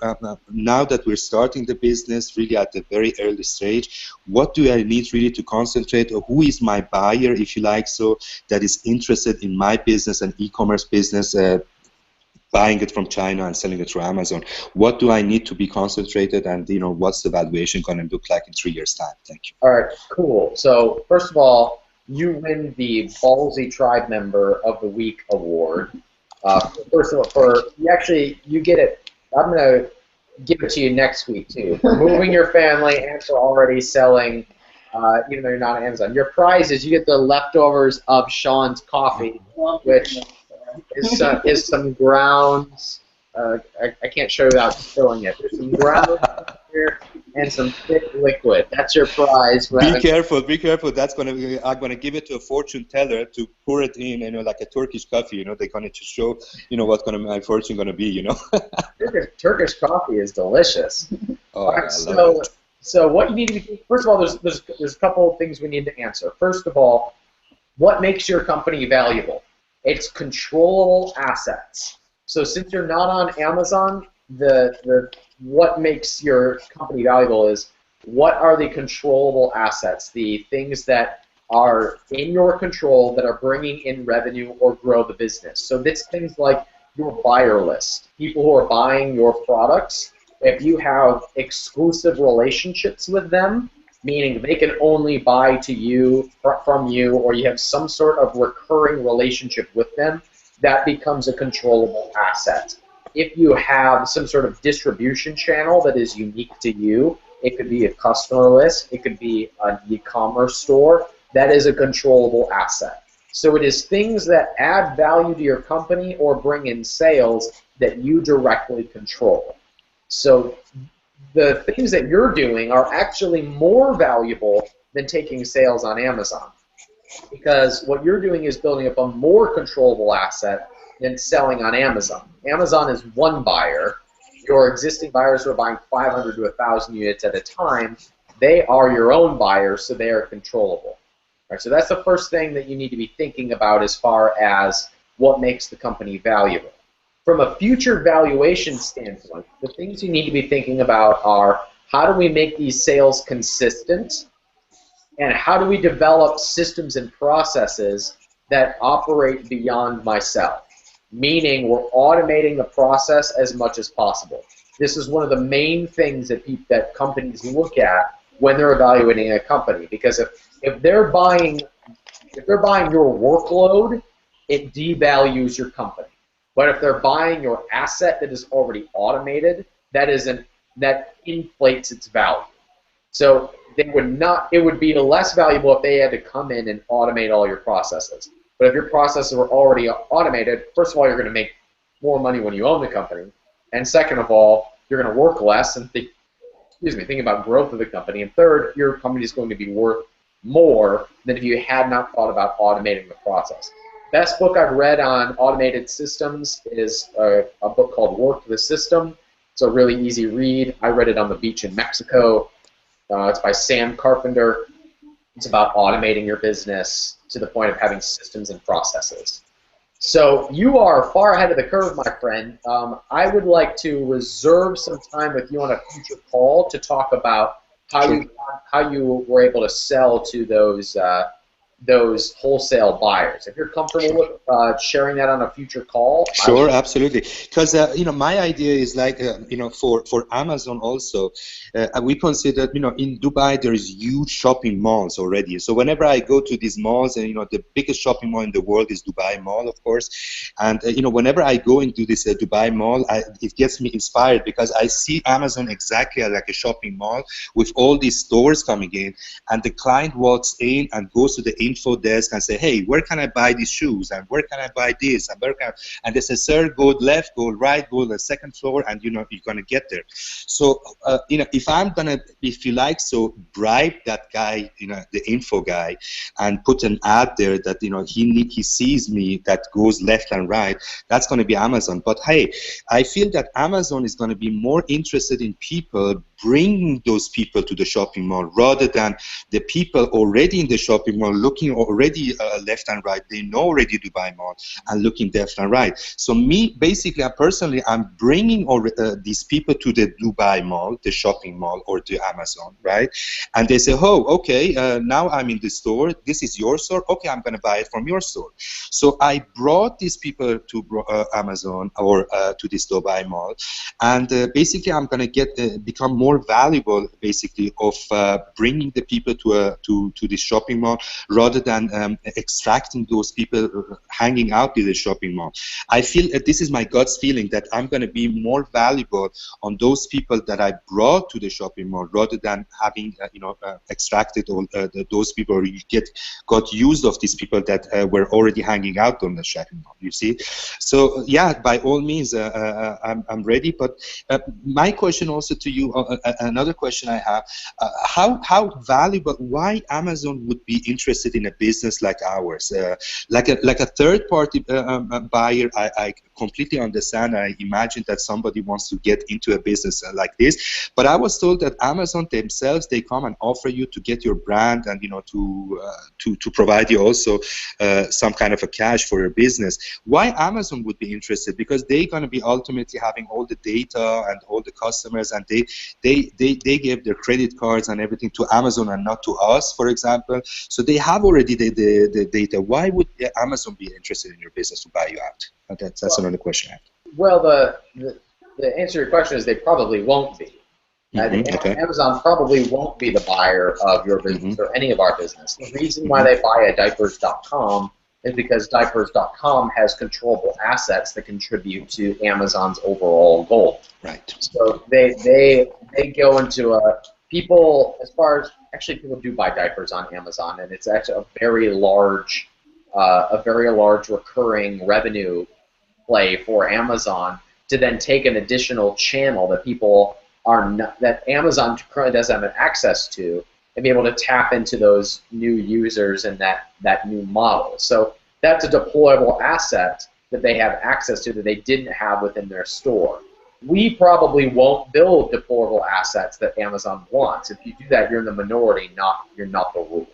now that we're starting the business really at the very early stage, what do I need really to concentrate, or who is my buyer, if you like, so that is interested in my business and e-commerce business, buying it from China and selling it through Amazon? What do I need to be concentrated, and you know, what's the valuation going to look like in 3 years' time? Thank you. All right, cool. So first of all, you win the Ballsy Tribe Member of the Week award. First of all, you get it. I'm gonna give it to you next week too. For moving your family and for already selling, even though you're not on Amazon. Your prize is you get the leftovers of Sean's coffee, which is some grounds. I can't show you without spilling it. There's some grounds here and some thick liquid. That's your prize. Be careful. That's I'm gonna give it to a fortune teller to pour it in, you know, like a Turkish coffee. You know, they're gonna just show, you know, what my fortune gonna be. You know. Turkish coffee is delicious. Oh, right, so what you need to be, first of all, there's a couple of things we need to answer. First of all, what makes your company valuable? It's controllable assets. So since you're not on Amazon, what makes your company valuable is what are the controllable assets, the things that are in your control that are bringing in revenue or grow the business. So that's things like your buyer list, people who are buying your products. If you have exclusive relationships with them, meaning they can only buy from you, or you have some sort of recurring relationship with them, that becomes a controllable asset. If you have some sort of distribution channel that is unique to you, it could be a customer list, it could be an e-commerce store, that is a controllable asset. So it is things that add value to your company or bring in sales that you directly control. So the things that you're doing are actually more valuable than taking sales on Amazon, because what you're doing is building up a more controllable asset than selling on Amazon. Amazon is one buyer. Your existing buyers who are buying 500 to 1,000 units at a time, they are your own buyers, so they are controllable. All right, so that's the first thing that you need to be thinking about as far as what makes the company valuable. From a future valuation standpoint, the things you need to be thinking about are how do we make these sales consistent, and how do we develop systems and processes that operate beyond myself? Meaning we're automating the process as much as possible. This is one of the main things that companies look at when they're evaluating a company, because if they're buying your workload, it devalues your company. But if they're buying your asset that is already automated, that inflates its value. So it would be less valuable if they had to come in and automate all your processes. But if your processes were already automated, first of all, you're going to make more money when you own the company, and second of all, you're going to work less and think about growth of the company, and third, your company is going to be worth more than if you had not thought about automating the process. Best book I've read on automated systems is a book called Work the System. It's a really easy read. I read it on the beach in Mexico. It's by Sam Carpenter. It's about automating your business to the point of having systems and processes. So you are far ahead of the curve, my friend. I would like to reserve some time with you on a future call to talk about how you were able to sell to those wholesale buyers. If you're comfortable with sharing that on a future call. Sure, absolutely. Because my idea is like for Amazon also, we consider in Dubai there is huge shopping malls already. So whenever I go to these malls, and the biggest shopping mall in the world is Dubai Mall, of course, and whenever I go into this Dubai Mall, it gets me inspired because I see Amazon exactly like a shopping mall with all these stores coming in, and the client walks in and goes to the info desk and say, hey, where can I buy these shoes, and where can I buy this, and they say, sir, go left, go right, go to the second floor, and you're gonna get there. So if I'm gonna, if you like, so bribe that guy, the info guy, and put an ad there that he sees me that goes left and right, that's gonna be Amazon. But hey, I feel that Amazon is gonna be more interested in people bringing those people to the shopping mall rather than the people already in the shopping mall looking already left and right. They know already Dubai Mall and looking left and right. So me, basically, I'm bringing these people to the Dubai Mall, the shopping mall, or to Amazon, right? And they say, oh, okay, now I'm in the store. This is your store. Okay, I'm going to buy it from your store. So I brought these people to Amazon or to this Dubai Mall, and basically I'm going to become more valuable, basically, of bringing the people to this shopping mall rather than extracting those people hanging out in the shopping mall. I feel this is my gut's feeling that I'm going to be more valuable on those people that I brought to the shopping mall rather than having extracted all those people, or got used of these people that were already hanging out on the shopping mall. You see, so yeah, by all means, I'm ready. But my question also to you, another question I have, how valuable, why Amazon would be interested in a business like ours, like a third-party buyer? I completely understand. I imagine that somebody wants to get into a business like this, but I was told that Amazon themselves, they come and offer you to get your brand and to provide you also some kind of a cash for your business. Why Amazon would be interested? Because they're going to be ultimately having all the data and all the customers, and they give their credit cards and everything to Amazon and not to us, for example. So they have already the data. Why would Amazon be interested in your business to buy you out? That's another question I have. Well, the answer to your question is they probably won't be. Okay. Amazon probably won't be the buyer of your business or any of our business. The reason why they buy a diapers.com is because diapers.com has controllable assets that contribute to Amazon's overall goal. Right. So they go into people, as far as, actually people do buy diapers on Amazon, and it's actually a very large recurring revenue play for Amazon to then take an additional channel that people that Amazon currently doesn't have access to, and be able to tap into those new users and that new model. So that's a deployable asset that they have access to that they didn't have within their store. We probably won't build deployable assets that Amazon wants. If you do that, you're in the minority, you're not the rule.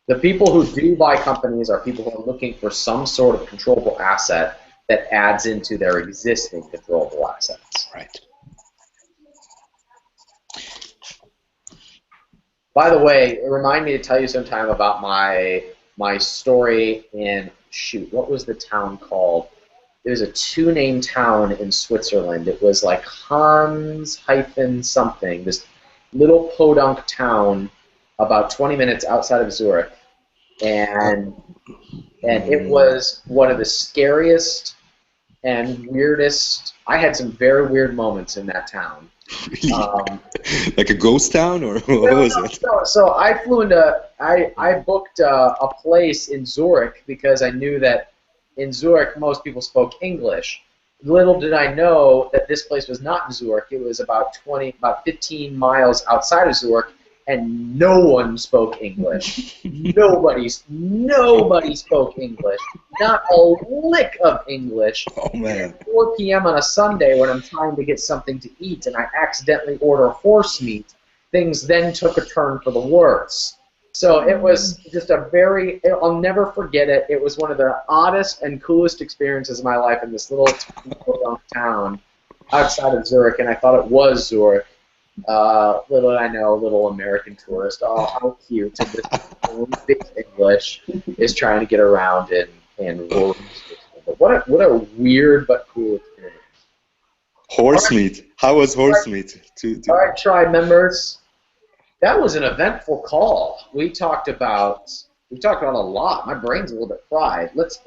The people who do buy companies are people who are looking for some sort of controllable asset that adds into their existing controllable assets. Right. By the way, remind me to tell you sometime about my story in, shoot, what was the town called? It was a two-name town in Switzerland. It was like Hans hyphen something. little podunk town about 20 minutes outside of Zurich, and it was one of the scariest and weirdest. I had some very weird moments in that town. Like a ghost town, or what was it? So I flew into. I booked a place in Zurich because I knew that in Zurich most people spoke English. Little did I know that this place was not in Zurich. It was about 15 miles outside of Zurich, and no one spoke English. Nobody spoke English. Not a lick of English. Oh man! At 4 p.m. on a Sunday, when I'm trying to get something to eat, and I accidentally order horse meat, things then took a turn for the worse. So it was just I'll never forget it. It was one of the oddest and coolest experiences of my life in this little town outside of Zurich, and I thought it was Zurich. Little did I know, little American tourist. Oh, how cute! And this big English is trying to get around in rural. But what a weird but cool experience. Horse meat. How was horse meat? All right, tribe members. That was an eventful call. We talked about a lot. My brain's a little bit fried. Let's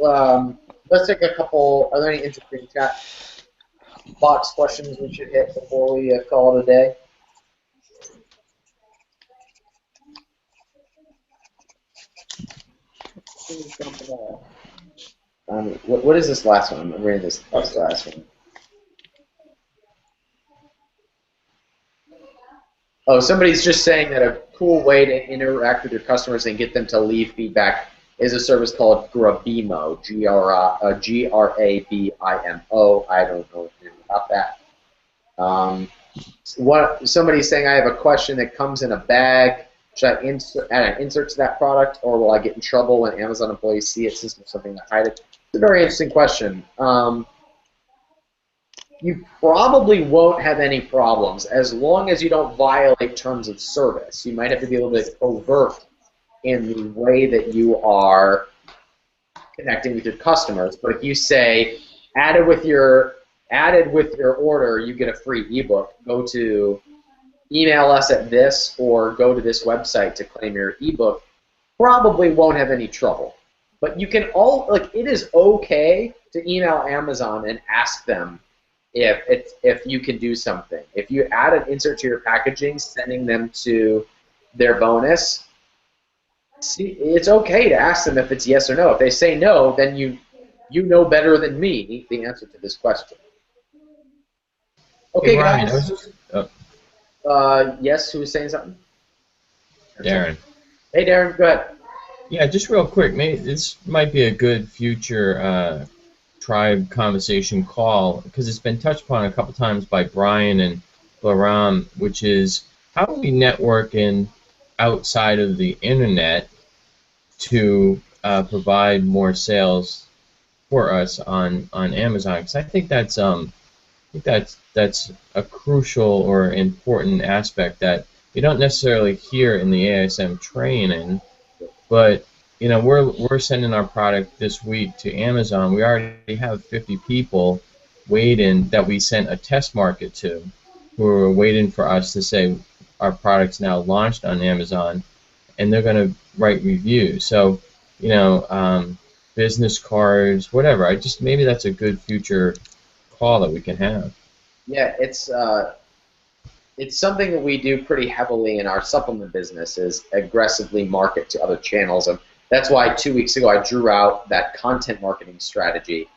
take a couple. Are there any interesting chat box questions we should hit before we call it a day? What is this last one? I'm reading this last one. Oh, somebody's just saying that a cool way to interact with your customers and get them to leave feedback is a service called Grabimo, Grabimo. I don't know anything about that. Somebody's saying I have a question that comes in a bag. Should I add an insert to that product, or will I get in trouble when Amazon employees see it since there's something to hide it? It's a very interesting question. You probably won't have any problems as long as you don't violate terms of service. You might have to be a little bit overt in the way that you are connecting with your customers. But if you say added with your order, you get a free ebook. Go to email us at this or go to this website to claim your ebook. Probably won't have any trouble. But you can it is okay to email Amazon and ask them if you can do something. If you add an insert to your packaging, sending them to their bonus, it's okay to ask them if it's yes or no. If they say no, then you know better than me the answer to this question. Okay, hey, Ryan, guys. Yes, who was saying something? Darren. Hey, Darren, go ahead. Yeah, just real quick, maybe this might be a good future tribe conversation call, because it's been touched upon a couple times by Brian and Bahram, which is how do we network in outside of the internet to provide more sales for us on Amazon? Because I think that's a crucial or important aspect that you don't necessarily hear in the ASM training, but we're sending our product this week to Amazon. We already have 50 people waiting that we sent a test market to, who are waiting for us to say our product's now launched on Amazon, and they're going to write reviews. So, business cards, whatever. Maybe that's a good future call that we can have. Yeah, it's something that we do pretty heavily in our supplement business, is aggressively market to other channels. And that's why 2 weeks ago I drew out that content marketing strategy.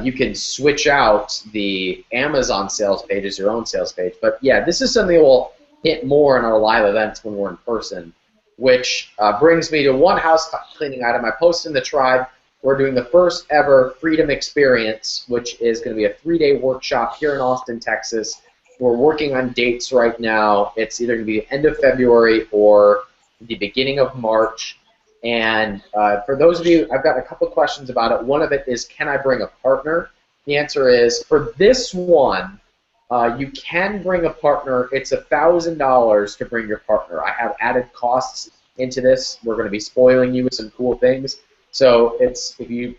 You can switch out the Amazon sales page as your own sales page. But yeah, this is something that will hit more in our live events when we're in person, which brings me to one house cleaning item. I posted in the tribe. We're doing the first ever Freedom Experience, which is going to be a 3-day workshop here in Austin, Texas. We're working on dates right now. It's either going to be the end of February or the beginning of March. And for those of you, I've got a couple questions about it. One of it is, can I bring a partner? The answer is, for this one, you can bring a partner. It's $1,000 to bring your partner. I have added costs into this. We're going to be spoiling you with some cool things. So it's if you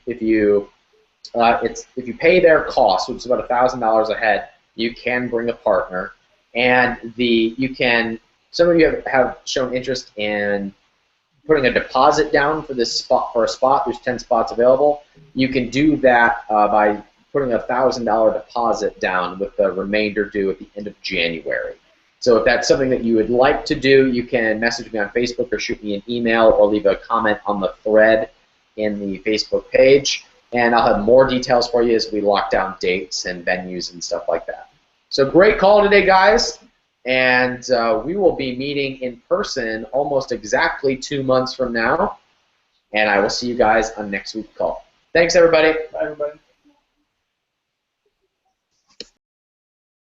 pay their cost, which is about $1,000 a head, you can bring a partner, and you can some of you have shown interest in putting a deposit down for this spot, for a spot. There's 10 spots available. You can do that by putting a $1,000 deposit down with the remainder due at the end of January. So if that's something that you would like to do, you can message me on Facebook or shoot me an email or leave a comment on the thread in the Facebook page, and I'll have more details for you as we lock down dates and venues and stuff like that. So great call today, guys, and we will be meeting in person almost exactly 2 months from now, and I will see you guys on next week's call. Thanks, everybody. Bye, everybody.